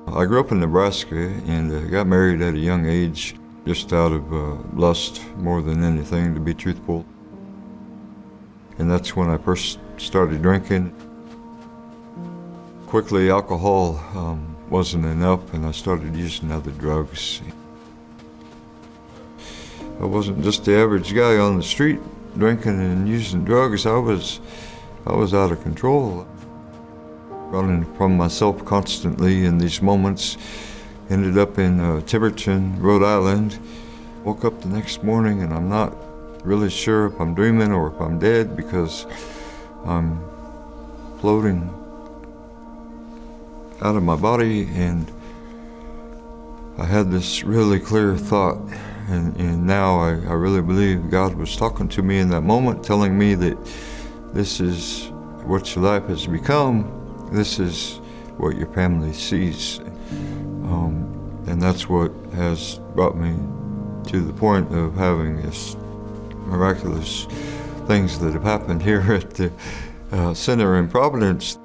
I grew up in Nebraska and got married at a young age, just out of lust more than anything, to be truthful. And that's when I first started drinking. Quickly, alcohol wasn't enough, and I started using other drugs. I wasn't just the average guy on the street drinking and using drugs. I was out of control. Running from myself constantly in these moments. Ended up in Tiverton, Rhode Island. Woke up the next morning and I'm not really sure if I'm dreaming or if I'm dead, because I'm floating out of my body, and I had this really clear thought, and now I really believe God was talking to me in that moment, telling me that this is what your life has become. This is what your family sees. And that's what has brought me to the point of having this miraculous things that have happened here at the center in Providence.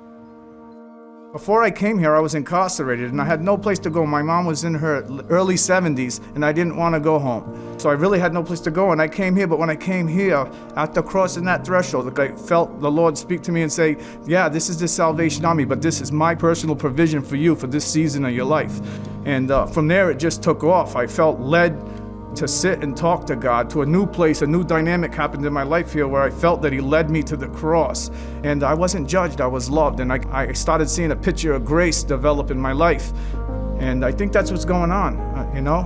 Before I came here, I was incarcerated and I had no place to go. My mom was in her early 70s and I didn't want to go home. So I really had no place to go, and I came here. But when I came here, after crossing that threshold, I felt the Lord speak to me and say, yeah, this is the Salvation Army, but this is my personal provision for you for this season of your life. And from there, it just took off. I felt led to sit and talk to God, to a new place. A new dynamic happened in my life here where I felt that He led me to the cross. And I wasn't judged, I was loved. And I started seeing a picture of grace develop in my life. And I think that's what's going on, you know?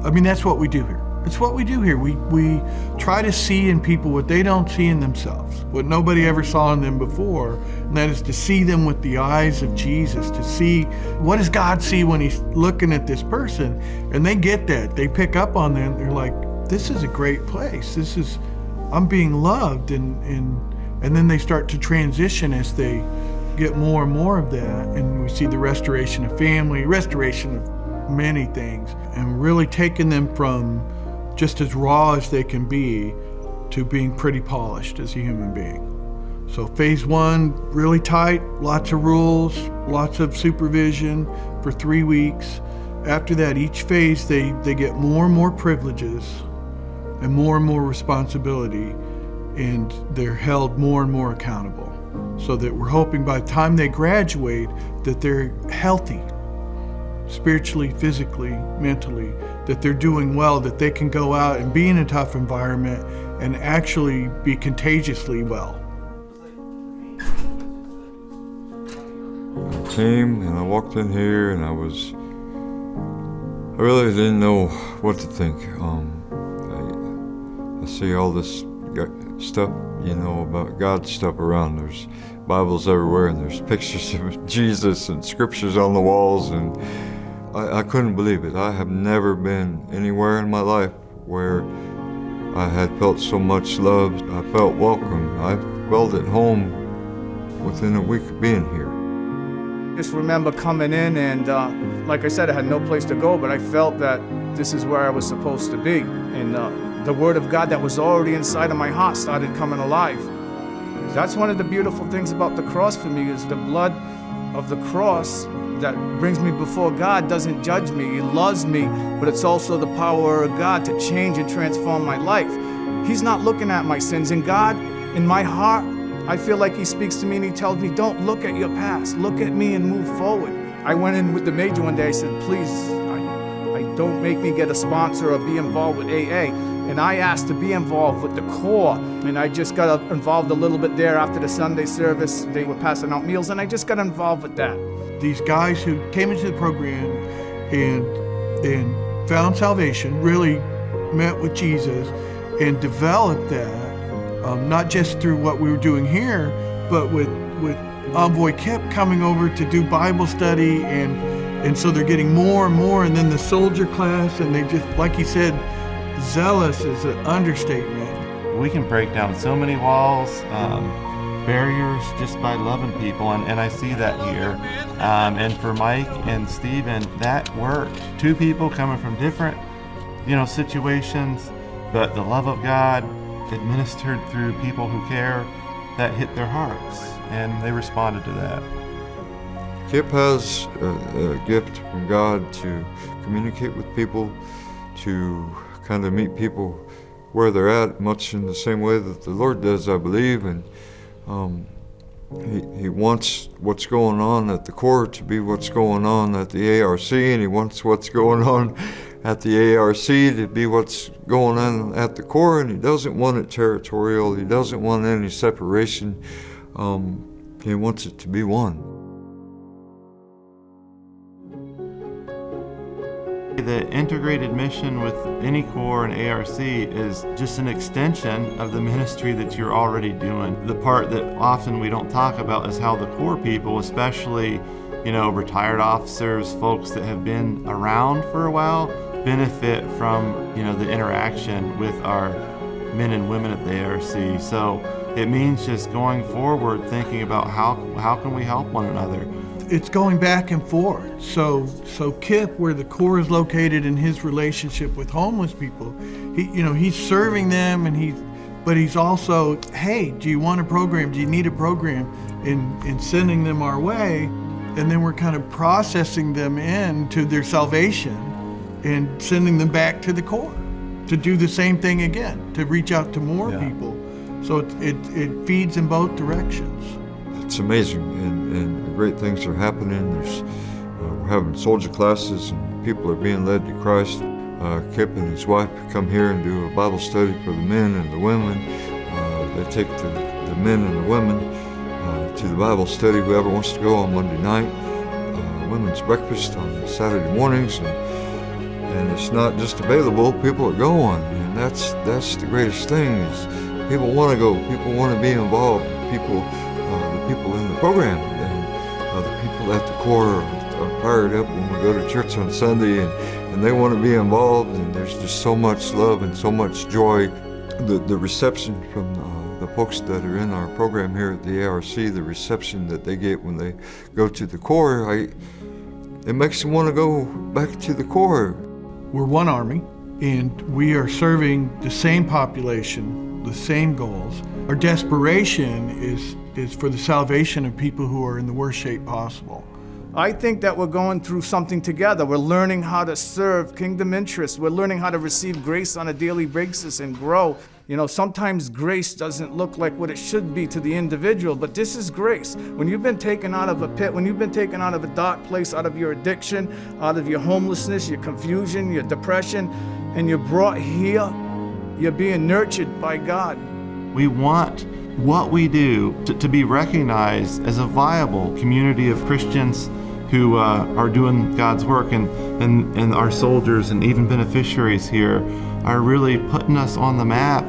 I mean, that's what we do here. It's what we do here. We try to see in people what they don't see in themselves, what nobody ever saw in them before, and that is to see them with the eyes of Jesus, to see what does God see when He's looking at this person, and they get that. They pick up on that. They're like, this is a great place. I'm being loved, and then they start to transition as they get more and more of that, and we see the restoration of family, restoration of many things, and really taking them from just as raw as they can be to being pretty polished as a human being. So phase 1, really tight, lots of rules, lots of supervision for 3 weeks. After that, each phase, they get more and more privileges and more responsibility, and they're held more and more accountable. So that we're hoping by the time they graduate that they're healthy, spiritually, physically, mentally, that they're doing well, that they can go out and be in a tough environment and actually be contagiously well. I came and I walked in here and I really didn't know what to think. I see all this stuff, about God stuff around. There's Bibles everywhere and there's pictures of Jesus and scriptures on the walls, and I couldn't believe it. I have never been anywhere in my life where I had felt so much love. I felt welcome. I felt at home within a week of being here. Just remember coming in and, like I said, I had no place to go, but I felt that this is where I was supposed to be. And the Word of God that was already inside of my heart started coming alive. That's one of the beautiful things about the cross for me, is the blood of the cross that brings me before God doesn't judge me. He loves me, but it's also the power of God to change and transform my life. He's not looking at my sins. And God, in my heart, I feel like He speaks to me and He tells me, don't look at your past, look at me and move forward. I went in with the major one day. I said, please, I don't make me get a sponsor or be involved with AA. And I asked to be involved with the Corps, and I just got involved a little bit there after the Sunday service. They were passing out meals, and I just got involved with that. These guys who came into the program and found salvation, really met with Jesus and developed that, not just through what we were doing here, but with Envoy Kip coming over to do Bible study, and so they're getting more and more, and then the soldier class, and they just, like he said, zealous is an understatement. We can break down so many walls, barriers, just by loving people, and I see that here. And for Mike and Stephen, that worked. 2 people coming from different, situations, but the love of God administered through people who care, that hit their hearts, and they responded to that. Kip has a gift from God to communicate with people, to kind of meet people where they're at, much in the same way that the Lord does, I believe. And he wants what's going on at the Corps to be what's going on at the ARC, and he wants what's going on at the ARC to be what's going on at the Corps, and he doesn't want it territorial. He doesn't want any separation. He wants it to be one. The integrated mission with any Corps and ARC is just an extension of the ministry that you're already doing. The part that often we don't talk about is how the Corps people, especially, retired officers, folks that have been around for a while, benefit from, the interaction with our men and women at the ARC. So it means just going forward, thinking about how can we help one another. It's going back and forth. So Kip, where the Corps is located in his relationship with homeless people, he's serving them, but he's also, hey, do you want a program? Do you need a program? In sending them our way, and then we're kind of processing them into their salvation and sending them back to the Corps to do the same thing again, to reach out to more people. So it feeds in both directions. It's amazing, and great things are happening. We're having soldier classes, and people are being led to Christ. Kip and his wife come here and do a Bible study for the men and the women. They take the men and the women to the Bible study, whoever wants to go, on Monday night. Women's breakfast on Saturday mornings, and it's not just available, people are going, and that's the greatest thing, is people want to go, people want to be involved, the people in the program, and the people at the Corps are fired up when we go to church on Sunday, and they want to be involved, and there's just so much love and so much joy. The reception from the folks that are in our program here at the ARC, the reception that they get when they go to the Corps, it makes them want to go back to the Corps. We're one Army, and we are serving the same population, the same goals. Our desperation is for the salvation of people who are in the worst shape possible. I think that we're going through something together. We're learning how to serve kingdom interests. We're learning how to receive grace on a daily basis and grow. Sometimes grace doesn't look like what it should be to the individual, but this is grace. When you've been taken out of a pit, when you've been taken out of a dark place, out of your addiction, out of your homelessness, your confusion, your depression, and you're brought here, you're being nurtured by God. We want what we do to be recognized as a viable community of Christians who are doing God's work, and our soldiers and even beneficiaries here are really putting us on the map,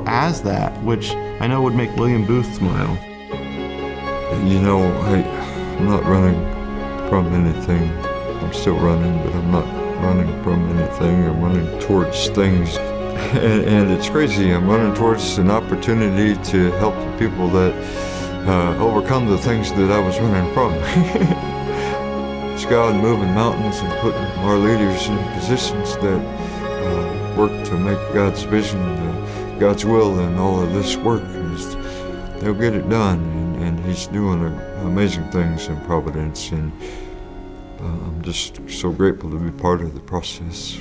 as that, which I know would make William Booth smile. I'm not running from anything. I'm still running, but I'm not running from anything. I'm running towards things. And it's crazy. I'm running towards an opportunity to help the people that overcome the things that I was running from. It's God moving mountains and putting our leaders in positions that work to make God's vision, God's will, and all of this work. They'll get it done, and He's doing amazing things in Providence, and I'm just so grateful to be part of the process.